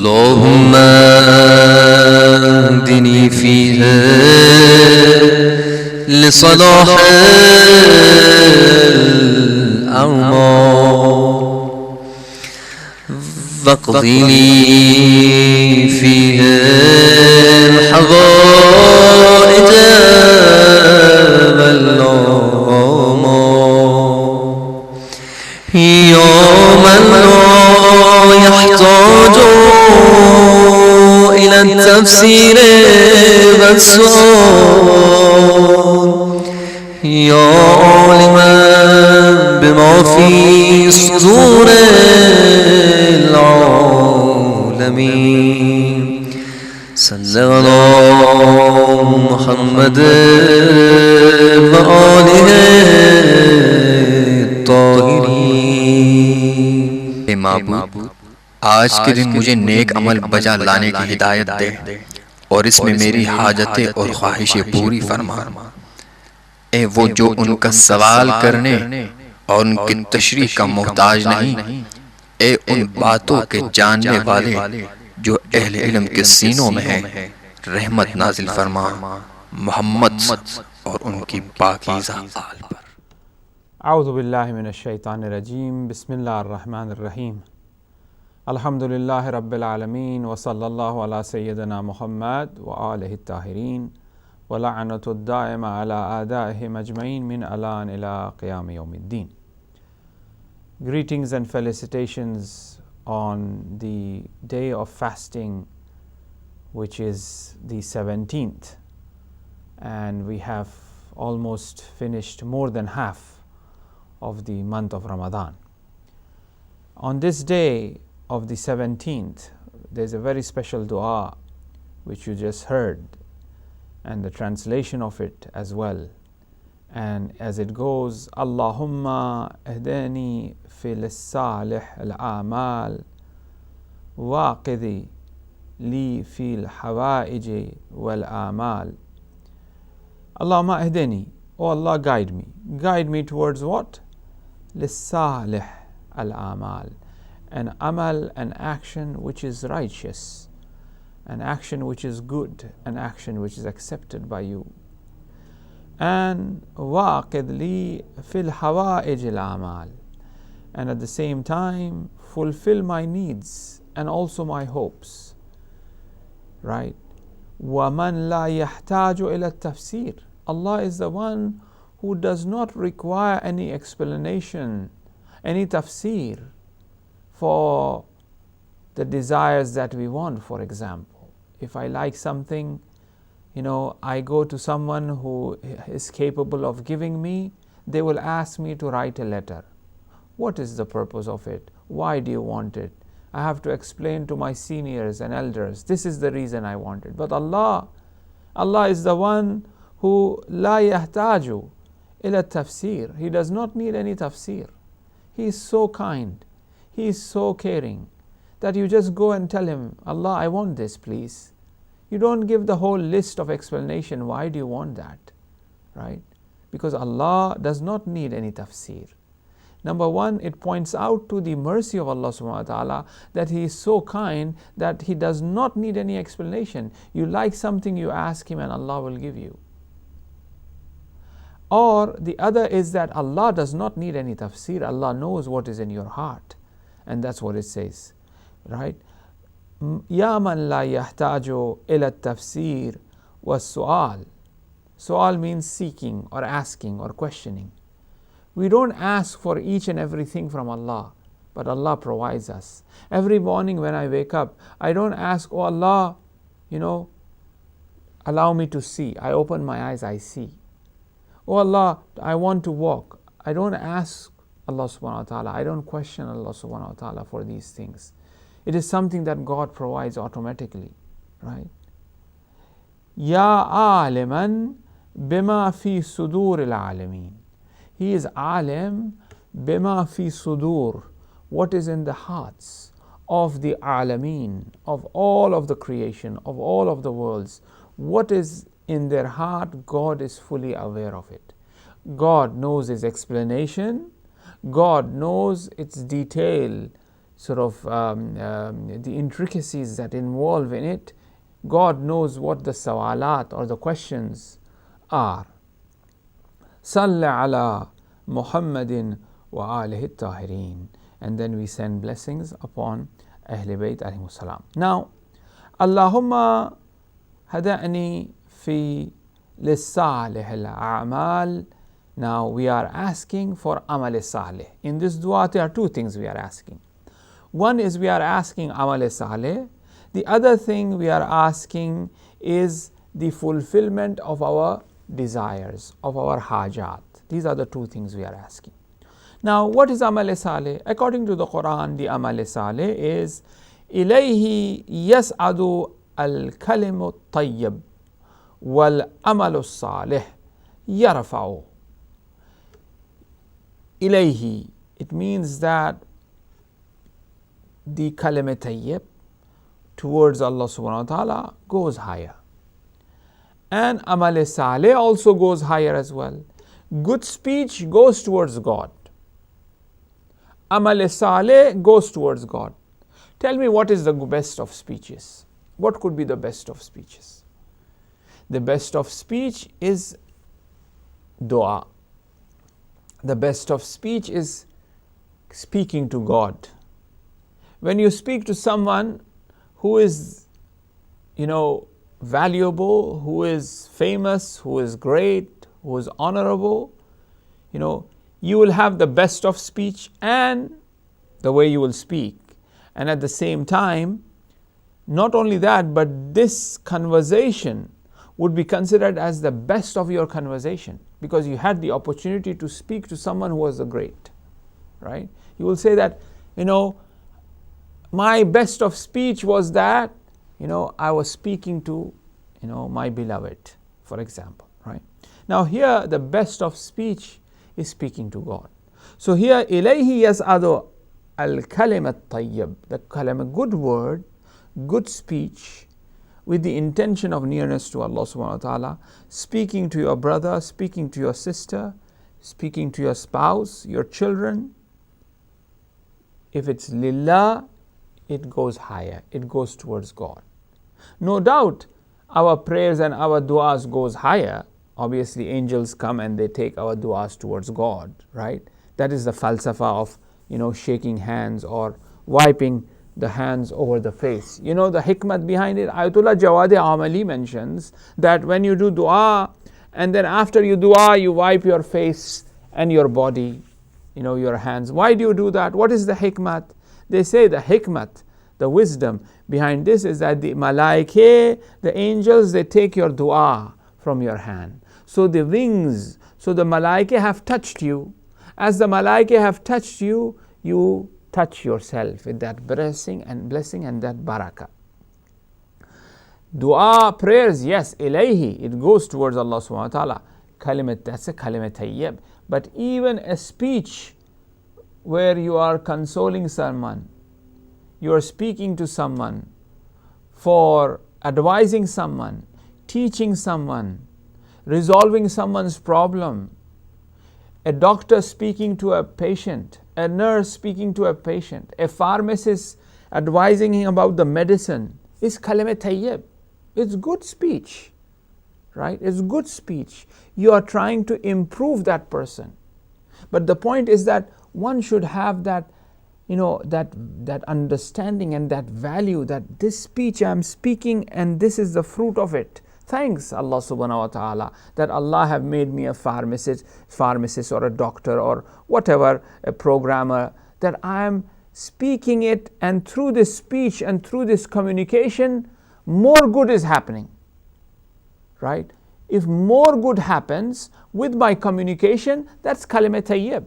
اللهم اهدني فيها لصلاح الأعمار واقضني فيها الحوائج والآمال يا من لا يحتاج إلى التفسير والسؤال يا عالما بما في صدور العالمين صل على محمد وآله الطاهرين. اے معبود، آج کے دن مجھے نیک عمل بجا لانے کی ہدایت دے اور اس میں میری حاجتیں اور خواہشیں پوری فرما. اے وہ جو ان کا سوال کرنے اور ان کی تشریح کا محتاج نہیں، اے ان باتوں کے جاننے والے جو اہل علم کے سینوں میں ہیں، رحمت نازل فرما محمد اور ان کی پاکیزہ آل پر. اعوذ باللہ من الشیطان الرجیم. بسم اللہ الرحمن الرحیم. الحمدللہ رب العالمین وصلی اللہ علی سیدنا محمد وآلہ الطاہرین ولعنت الدائم علی اعدائهم اجمعین من الان الى قیام یوم الدین. Greetings and felicitations on the day of fasting, which is the 17th, and we have almost finished more than half of the month of Ramadan. On this day of the 17th, there's a very special dua which you just heard, and the translation of it as well. And as it goes, Allahumma ihdini fil salih al-a'mal waqidi li fil hawaij wal amal. Allahumma ihdini, oh Allah, guide me. Guide me towards what? Lis-salih al-amal. An amal, an action which is righteous, an action which is good, an action which is accepted by you. And waqid li fil hawaij al-amal, and at the same time fulfill my needs and also my hopes. Right? وَمَنْ لَا يَحْتَاجُ إِلَى التَّفْسِيرِ. Allah is the one who does not require any explanation, any tafsir for the desires that we want. For example, if I like something, I go to someone who is capable of giving me, they will ask me to write a letter. What is the purpose of it? Why do you want it? I have to explain to my seniors and elders, this is the reason I want it. But Allah is the one who la yahtaju ila tafsir. He does not need any tafsir. He is so kind, He is so caring that you just go and tell Him, Allah, I want this, please. You don't give the whole list of explanation. Why do you want that? Right? Because Allah does not need any tafsir. Number one, it points out to the mercy of Allah subhanahu wa ta'ala that He is so kind that He does not need any explanation. You like something, you ask Him and Allah will give you. Or the other is that Allah does not need any tafsir. Allah knows what is in your heart. And that's what it says. Right? Ya man la yahtaju ila tafsir was su'al. Su'al means seeking or asking or questioning. We don't ask for each and everything from Allah, but Allah provides us. Every morning when I wake up, I don't ask, oh Allah, allow me to see. I open my eyes, I see. Oh Allah, I want to walk. I don't ask Allah subhanahu wa ta'ala. I don't question Allah subhanahu wa ta'ala for these things. It is something that God provides automatically, right? Ya aliman bima fi sudur al-alamin. He is alim bima fi sudur, what is in the hearts of the alameen, of all of the creation, of all of the worlds. What is in their heart, God is fully aware of it. God knows its explanation. God knows its detail the intricacies that involve in it, God knows what the sawalat or the questions are. Salli ala Muhammadin wa alihi tahirin. And then we send blessings upon Ahl Bayt alayhimus salam. Now, Allahumma hada'ni fi lissalih al-a'mal. Now we are asking for amal salih. In this dua there are two things we are asking. One is we are asking amal salih. The other thing we are asking is the fulfillment of our desires, of our hajat. These are the two things we are asking. Now, what is amal salih? According to the Quran, the amal salih is ilayhi yas'adu al-kalimu tayyib wal amalu salih yarfa'u. Ilayhi, it means that the kalim tayyib towards Allah subhanahu wa ta'ala goes higher. And amal salih also goes higher as well. Good speech goes towards God. Amal salih goes towards God. Tell me, what is the best of speeches? What could be the best of speeches? The best of speech is dua. The best of speech is speaking to God. When you speak to someone who is, valuable, who is famous, who is great, who is honorable, you will have the best of speech and the way you will speak. And at the same time, not only that, but this conversation would be considered as the best of your conversation, because you had the opportunity to speak to someone who was a great, right? You will say that, my best of speech was that, I was speaking to, my beloved, for example, right? Now here, the best of speech is speaking to God. So here, ilayhi yas'adu al-kalim at-tayyib, the kalim, a good word, good speech, with the intention of nearness to Allah subhanahu wa ta'ala, speaking to your brother, speaking to your sister, speaking to your spouse, your children. If it's lillah, it goes higher, it goes towards God. No doubt, our prayers and our du'as goes higher. Obviously, angels come and they take our du'as towards God, right? That is the falsafa of, shaking hands or wiping the hands over the face. The hikmat behind it, Ayatollah Jawad Amali mentions that when you do dua and then after you dua, you wipe your face and your body, your hands. Why do you do that? What is the hikmat? They say the hikmat, the wisdom behind this is that the malaike, the angels, they take your dua from your hand. So the wings, so the malaike have touched you. As the malaike have touched you, you touch yourself with that blessing and that barakah. Dua, prayers, yes, ilayhi, it goes towards Allah subhanahu wa ta'ala. Kalimat, that's a kalimat tayyib. But even a speech where you are consoling someone, you are speaking to someone, for advising someone, teaching someone, resolving someone's problem, a doctor speaking to a patient, a nurse speaking to a patient, a pharmacist advising him about the medicine, is kalimat tayyib. It's good speech, right? It's good speech. You are trying to improve that person. But the point is that one should have that, that understanding and that value, that this speech I am speaking and this is the fruit of it. Thanks Allah subhanahu wa ta'ala that Allah have made me a pharmacist or a doctor or whatever, a programmer, that I am speaking it, and through this speech and through this communication, more good is happening, right? If more good happens with my communication, that's kalimat tayyib.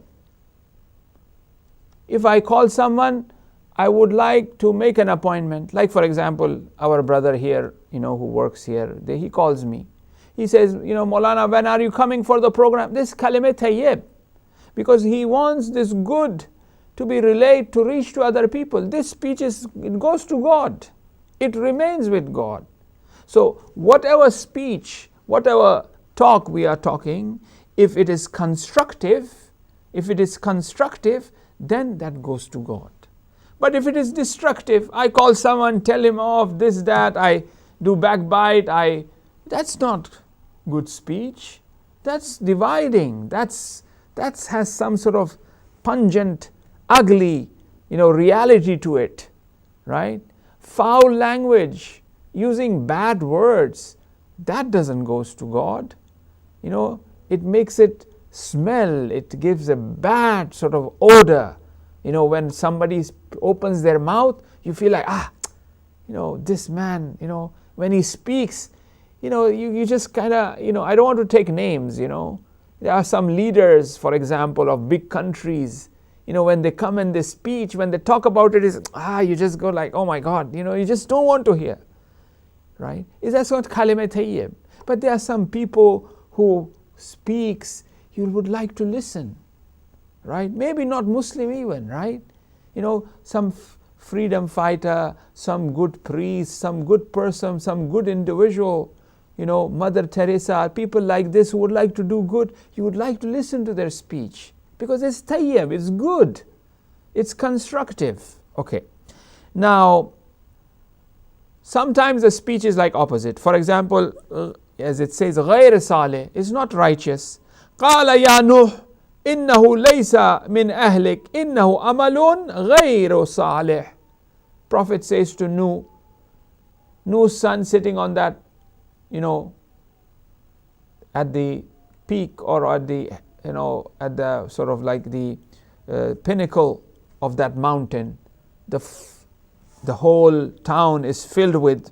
If I call someone, I would like to make an appointment. Like for example, our brother here, who works here, he calls me. He says, Maulana, when are you coming for the program? This kalimat tayyib. Because he wants this good to be relayed, to reach to other people. This speech it goes to God. It remains with God. So whatever speech, whatever talk we are talking, if it is constructive, then that goes to God. But if it is destructive, I call someone, tell him off, this, that, I do backbite, that's not good speech. That's dividing. That has some sort of pungent, ugly, reality to it, right? Foul language, using bad words, that doesn't goes to God. It makes it smell, it gives a bad sort of odor. When somebody opens their mouth, you feel like, this man, when he speaks, you just kind of, I don't want to take names, There are some leaders, for example, of big countries, when they come and they speech, when they talk about it, you just go like, oh my God, you just don't want to hear, right? That's not kalime tayyib. But there are some people who speaks, you would like to listen, right? Maybe not Muslim even, right? Some freedom fighter, some good priest, some good person, some good individual, Mother Teresa, people like this who would like to do good, you would like to listen to their speech because it's tayyib, it's good, it's constructive. Okay. Now, sometimes the speech is like opposite. For example, as it says, غير صالح is not righteous. قال يا نوح إنه ليس من أهلك إنه عمل غير صالح. Prophet says to Nuh's son sitting on that, at the peak or at the, at the sort of like the pinnacle of that mountain, the whole town is filled with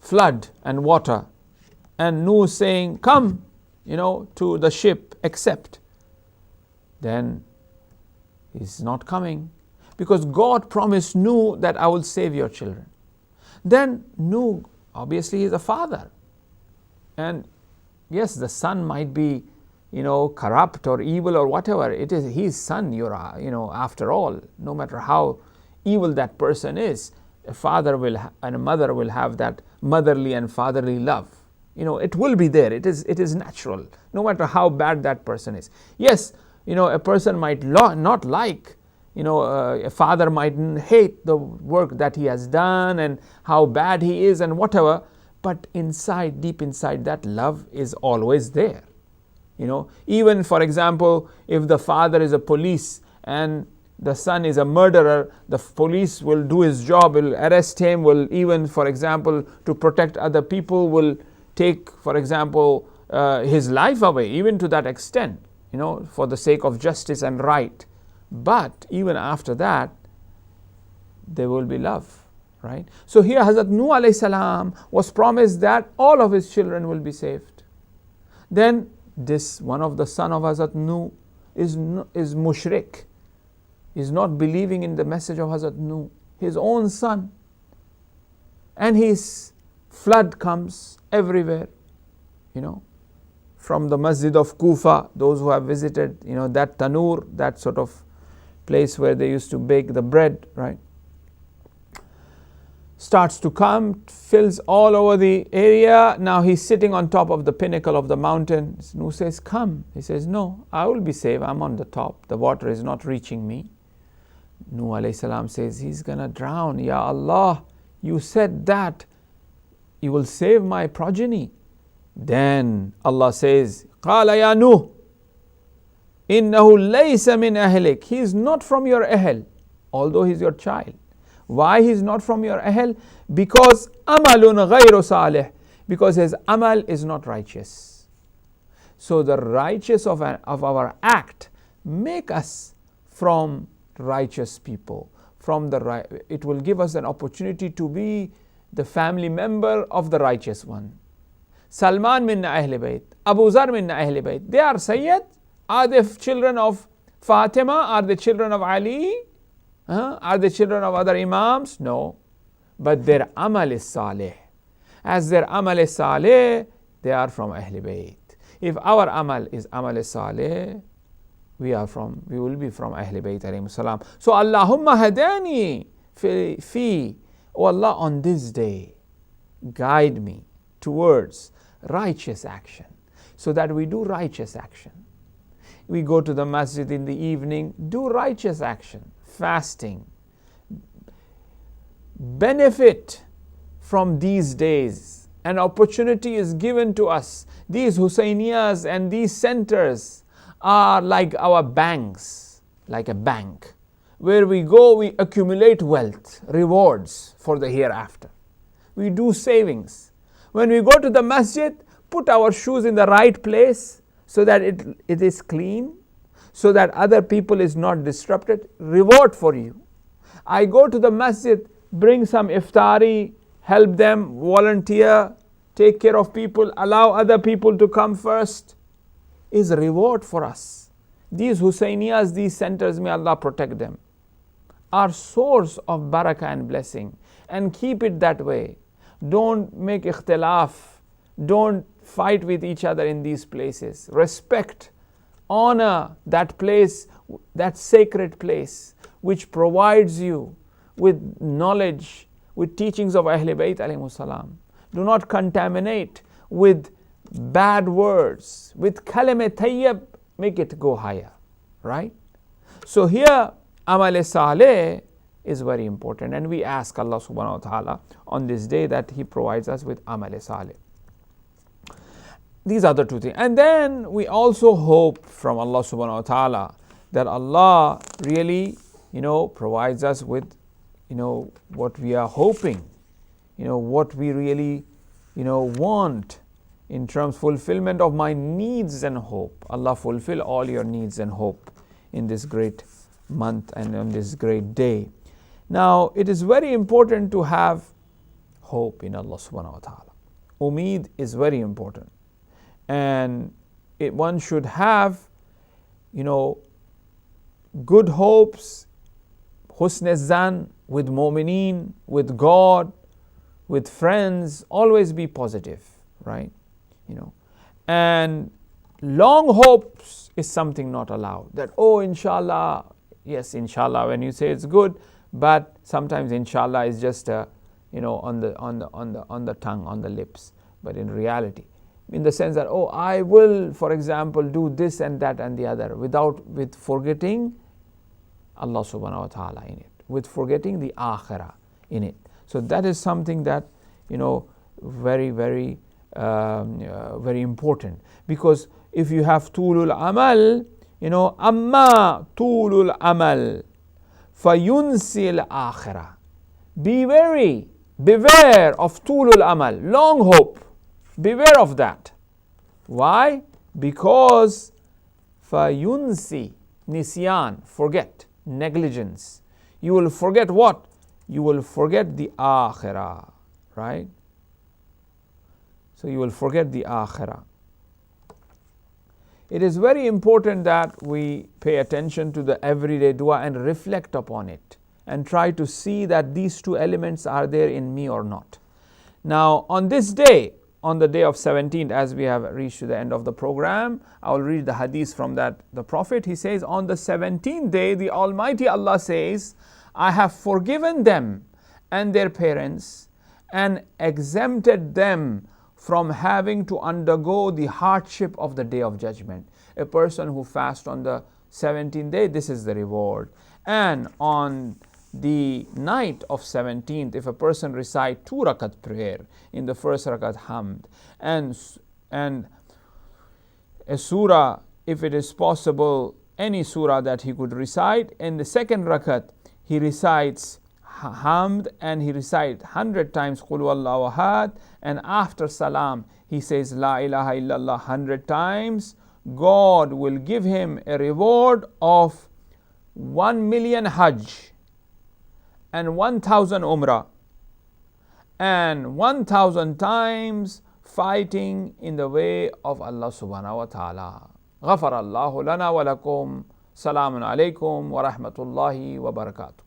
flood and water, and Nuh saying, come, to the ship, accept. Then he's not coming, because God promised Nuh that I will save your children. Then Nuh, obviously, is a father, and yes, the son might be, corrupt or evil or whatever. It is his son, after all, no matter how evil that person is, a father and a mother will have that motherly and fatherly love. It will be there. It is natural, no matter how bad that person is. Yes, a person might not like, a father might hate the work that he has done and how bad he is and whatever, but deep inside, that love is always there. Even for example, if the father is a police and the son is a murderer, the police will do his job, will arrest him, will even, for example, to protect other people, will take, for example, his life away, even to that extent, for the sake of justice and right. But even after that, there will be love, right? So here Hazrat Nuh alayhi salam was promised that all of his children will be saved. Then one of the son of Hazrat Nuh is mushrik, is not believing in the message of Hazrat Nuh, his own son. And his flood comes everywhere, from the masjid of Kufa, those who have visited, that tanur, that sort of place where they used to bake the bread, right? Starts to come, fills all over the area. Now he's sitting on top of the pinnacle of the mountain. Nuh says, come. He says, no, I will be safe. I'm on the top. The water is not reaching me. Nuh alayhi salam says, he's gonna drown. Ya Allah, you said that you will save my progeny. Then Allah says, قال يا نوح إنه ليس من أهلك. He is not from your ahl, although he is your child. Why he is not from your ahl? Because amalun غير صالح. Because his amal is not righteous. So the righteous of our act make us from righteous people. It will give us an opportunity to be the family member of the righteous one. Salman minna Ahl Bayt, Abu Zar minna Ahl Bayt. They are Sayyid. Are they children of Fatima? Are they children of Ali? Are they children of other Imams? No. But their amal is salih. As their amal is salih, they are from Ahl Bayt. If our amal is amal salih, we will be from Ahl Bayt alayhi salam. So Allahumma hadani fi, oh Allah, on this day, guide me towards righteous action, so that we do righteous action. we go to the masjid in the evening, do righteous action, fasting. Benefit from these days. An opportunity is given to us. These Husainiyas and these centers are like our banks, like a bank. Where we go, we accumulate wealth, rewards for the hereafter. We do savings. When we go to the masjid, put our shoes in the right place so that it is clean, so that other people is not disrupted. Reward for you. I go to the masjid, bring some iftari, help them, volunteer, take care of people, allow other people to come first, is a reward for us. These Husainiyas, these centers, may Allah protect them, are source of barakah and blessing, and keep it that way. Don't make ikhtilaf, don't fight with each other in these places. Respect, honor that place, that sacred place which provides you with knowledge, with teachings of Ahlul Bayt alayhimus salam. Do not contaminate with bad words, with kalime tayyib, make it go higher, right? So here, amal saleh is very important, and we ask Allah subhanahu wa ta'ala on this day that He provides us with amal saleh. These are the two things. And then we also hope from Allah subhanahu wa ta'ala that Allah really, provides us with, what we are hoping, what we really, want in terms fulfillment of my needs and hope. Allah fulfill all your needs and hope in this great month and on this great day. Now, it is very important to have hope in Allah subhanahu wa ta'ala. Umeed is very important. And one should have, good hopes, husn zan with mu'mineen, with God, with friends, always be positive, right? And long hopes is something not allowed. That, inshallah, yes, inshallah, when you say it's good, but sometimes inshallah is just on the tongue, on the lips, but in reality, in the sense that, I will, for example, do this and that and the other, with forgetting Allah subhanahu wa ta'ala in it, with forgetting the akhirah in it. So that is something that, very, very, very important. Because if you have tulul amal, amma tulul amal fayunsil akhirah. Beware of tulul amal, long hope. Beware of that. Why? Because fayunsi, nisyan, forget, negligence. You will forget what? You will forget the akhirah, right? So you will forget the akhirah. It is very important that we pay attention to the everyday dua and reflect upon it and try to see that these two elements are there in me or not. Now, on this day, on the day of 17th, as we have reached to the end of the program, I will read the hadith from the Prophet. He says, on the 17th day, the Almighty Allah says, I have forgiven them and their parents and exempted them from having to undergo the hardship of the day of judgment. A person who fasts on the 17th day, this is the reward. And on the night of 17th, if a person recite 2 rakat prayer, in the first rakat hamd, and a surah, if it is possible, any surah that he could recite, in the second rakat, he recites hamd and he recites 100 times Qul Huwallahu Ahad, and after salam, he says La ilaha illallah 100 times, God will give him a reward of 1 million hajj and 1,000 umrah and 1,000 times fighting in the way of Allah subhanahu wa ta'ala. غفر الله لنا ولكم. Salamun alaykum wa rahmatullahi wa barakatuh.